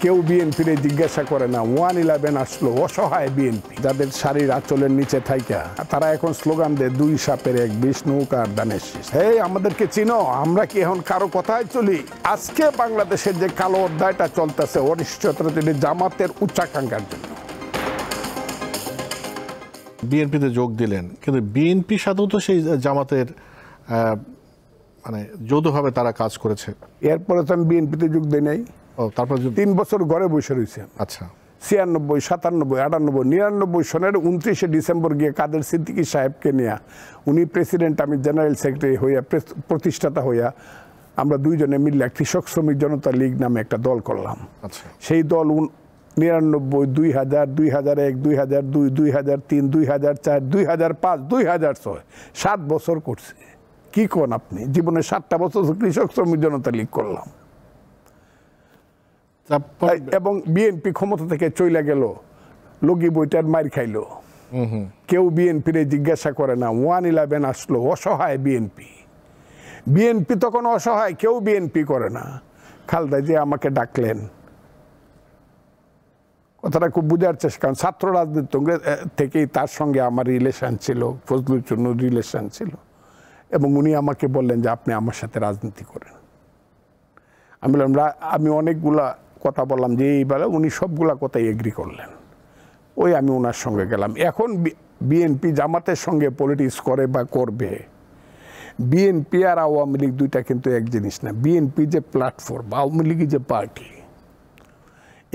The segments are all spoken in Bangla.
কেউ বিএনপিরে জিজ্ঞাসা করে না। 1/11 আসলো, অসহায় বিএনপি যাদের শাড়ির আঁচলের নিচে থাইকা তারা এখন স্লোগান দেয় 2 সাপের 1 বিষ, নৌকা আর দানের শীষ। এই আমাদেরকে চিনো, আমরা কি এখন কারো কথায় চলি? আজকে বাংলাদেশের যে কালো অধ্যায়টা চলতেছে অনিশ্চয়তা তৈরি জামাতের উচ্চাকাঙ্ক্ষার জন্য। বিএনপিতে যোগ দিলেন, কিন্তু বিএনপির সাথেও তো সেই জামাতের মানে যৌথভাবে তারা কাজ করেছে। এরপরে তো আমি বিএনপিতে যোগ দিই নাই। তারপর 3 বছর ঘরে বসে রয়েছে। আচ্ছা, 96, 97, 98, 99 সনের 29শে ডিসেম্বর গিয়ে কাদের সিদ্দিকী সাহেবকে নিয়ে, উনি প্রেসিডেন্ট, আমি জেনারেল সেক্রেটারি হইয়া, প্রতিষ্ঠাতা হইয়া, আমরা দুইজনে মিলে কৃষক শ্রমিক জনতা লীগ নামে একটা দল করলাম। আচ্ছা, সেই দল 99, 2000, 2001, 2002, 2003, 2004, 2005, 2006 7 বছর করছে। কি কোন আপনি? জীবনে 7টা বছর কৃষক শ্রমিক জনতা লীগ করলাম। এবং বিএনপি ক্ষমতা থেকে চলে গেল, লগি বইটার মার খাইলো। কেউ বিএনপিরে জিজ্ঞাসা করে না। 1/11 আসলো, অসহায় বিএনপি। বিএনপি তখন অসহায়, কেউ বিএনপি করে না। খালেদা জিয়া আমাকে ডাকলেন, কথাটা খুব বুঝার চেষ্টা, কারণ ছাত্র রাজনীতি থেকেই তার সঙ্গে আমার রিলেশন ছিল, ফজলুল চুন্নুর রিলেশন ছিল, এবং উনি আমাকে বললেন যে আপনি আমার সাথে রাজনীতি করেন। আমি বললাম, আমি অনেকগুলা কথা বললাম যে এইবেলা, উনি সবগুলা কথাই এগ্রি করলেন। ওই আমি ওনার সঙ্গে গেলাম। এখন বিএনপি জামাতের সঙ্গে পলিটিক্স করে বা করবে, বিএনপি আর আওয়ামী লীগ দুইটা কিন্তু এক জিনিস না। বিএনপি যে প্ল্যাটফর্ম, আওয়ামী লীগ যে পার্টি,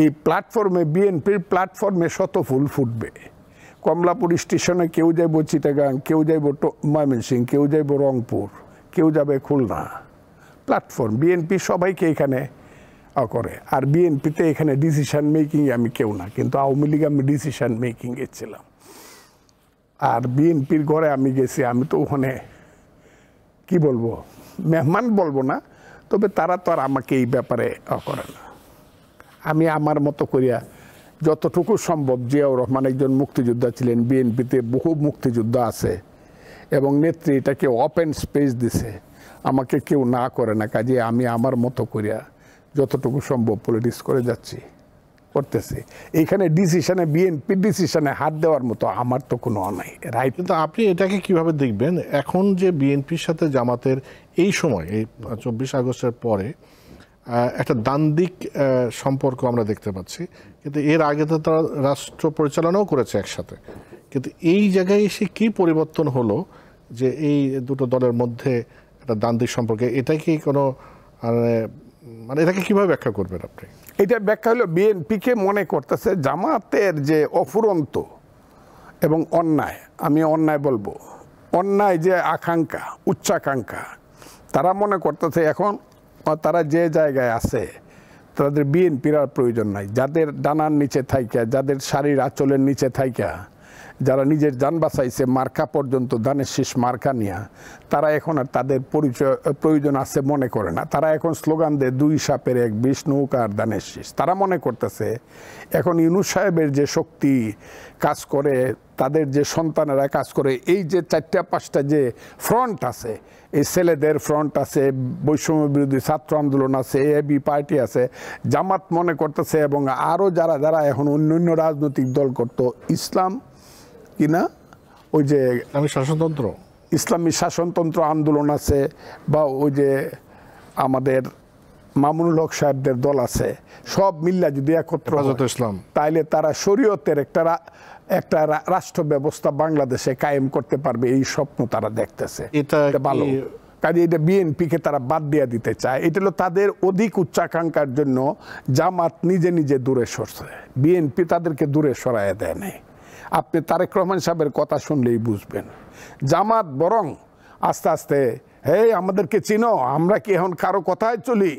এই প্ল্যাটফর্মে, বিএনপির প্ল্যাটফর্মে শত ফুল ফুটবে। কমলাপুর স্টেশনে কেউ যাইব চিটাগাং, কেউ যাইব ময়মনসিংহ, কেউ যাইব রংপুর, কেউ যাবে খুলনা। প্ল্যাটফর্ম বিএনপি সবাইকে এখানে করে। আর বিএনপিতে এখানে ডিসিশন মেকিং আমি কেউ না, কিন্তু আওয়ামী লীগ আমি ডিসিশন মেকিং গেছিলাম। আর বিএনপির ঘরে আমি গেছি, আমি তো ওখানে কি বলবো, মেহমান বলবো না, তবে তারা তো আর আমাকে এই ব্যাপারে করে না। আমি আমার মতো করিয়া যতটুকু সম্ভব, জিয়াউর রহমান একজন মুক্তিযোদ্ধা ছিলেন, বিএনপিতে বহু মুক্তিযোদ্ধা আছে, এবং নেত্রী এটাকে ওপেন স্পেস দিছে, আমাকে কেউ না করে না, কাজে আমি আমার মতো করিয়া যতটুকু সম্ভব পলিটিক্স করে যাচ্ছি, করতেছি। এইখানে ডিসিশনে, বিএনপির ডিসিশনে হাত দেওয়ার মতো আমার তো কোনো নাই, রাইট। কিন্তু আপনি এটাকে কিভাবে দেখবেন, এখন যে বিএনপির সাথে জামাতের এই সময়, এই 24 আগস্টের পরে একটা দ্বান্দ্বিক সম্পর্ক আমরা দেখতে পাচ্ছি, কিন্তু এর আগে তো তারা রাষ্ট্র পরিচালনাও করেছে একসাথে, কিন্তু এই জায়গায় এসে কি পরিবর্তন হলো যে এই দুটো দলের মধ্যে একটা দ্বান্দ্বিক সম্পর্কে? এটা কি কোনো মানে এটাকে কিভাবে ব্যাখ্যা করবেন আপনি? এটা ব্যাখ্যা হলো, বিএনপিকে মনে করতেছে জামাতের যে অফুরন্ত এবং অন্যায়, আমি অন্যায় বলবো, অন্যায় যে আকাঙ্ক্ষা, উচ্চাকাঙ্ক্ষা, তারা মনে করতেছে এখন তারা যে জায়গায় আছে তাদের বিএনপির আর প্রয়োজন নাই। যাদের ডানার নিচে থাইকা, যাদের শাড়ির আঁচলের নিচে থাইকা, যারা নিজের যান বাঁচাইছে মার্কা পর্যন্ত, দানের শীষ মার্কা নিয়া, তারা এখন আর তাদের প্রয়োজন আছে মনে করে না। তারা এখন স্লোগান দেয় 2 সাপের 1 বিষ, নৌকা আর দানের শীষ। তারা মনে করতেছে এখন ইউনূস সাহেবের যে শক্তি কাজ করে, তাদের যে সন্তানেরা কাজ করে, এই যে 4টা-5টা যে ফ্রন্ট আছে, এই ছেলেদের ফ্রন্ট আছে, বৈষম্য বিরোধী ছাত্র আন্দোলন আছে, এবি পার্টি আছে, জামাত মনে করতেছে, এবং আরও যারা যারা এখন অন্যান্য রাজনৈতিক দল করত, ইসলাম কিনা ওই যে শাসনতন্ত্র, ইসলামী শাসনতন্ত্র আন্দোলন আছে, বা ওই যে আমাদের মামুনুল হক সাহেবদের দল আছে, সব মিল্লা যদি একত্র ইসলাম, তাইলে তারা শরীয়তের একটা রাষ্ট্র ব্যবস্থা বাংলাদেশে কায়েম করতে পারবে, এই স্বপ্ন তারা দেখতেছে। এটা ভালো কাজে এটা বিএনপিকে তারা বাদ দিয়ে দিতে চায়। এটা হলো তাদের অধিক উচ্চাকাঙ্ক্ষার জন্য জামাত নিজে নিজে দূরে সরছে, বিএনপি তাদেরকে দূরে সরাইয়া দেয় নাই। আপনি তারেক রহমান সাহেবের কথা শুনলেই বুঝবেন। জামাত বরং আস্তে আস্তে, হে আমাদেরকে চিনো, আমরা কি এখন কারো কথায় চলি?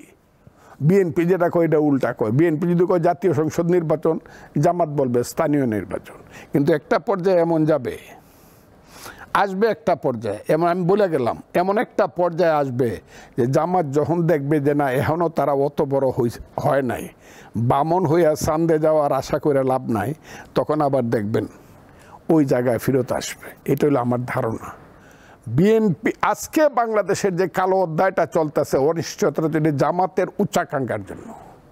বিএনপি যেটা কয় এটা উল্টা কয়। বিএনপি যদি কয় জাতীয় সংসদ নির্বাচন, জামাত বলবে স্থানীয় নির্বাচন। কিন্তু একটা পর্যায়ে এমন যাবে, আসবে একটা পর্যায়ে, এমন আমি বলে গেলাম, এমন একটা পর্যায়ে আসবে যে জামাত যখন দেখবে যে না এখনও তারা অত বড় হয় নাই, বামন হইয়া চান্দে যাওয়ার আশা করে লাভ নাই, তখন আবার দেখবেন ওই জায়গায় ফেরত আসবে। এটা হলো আমার ধারণা। বিএনপি আজকে বাংলাদেশের যে কালো অধ্যায়টা চলতেছে অনিশ্চয়তা তৈরি জামাতের উচ্চাকাঙ্ক্ষার জন্য।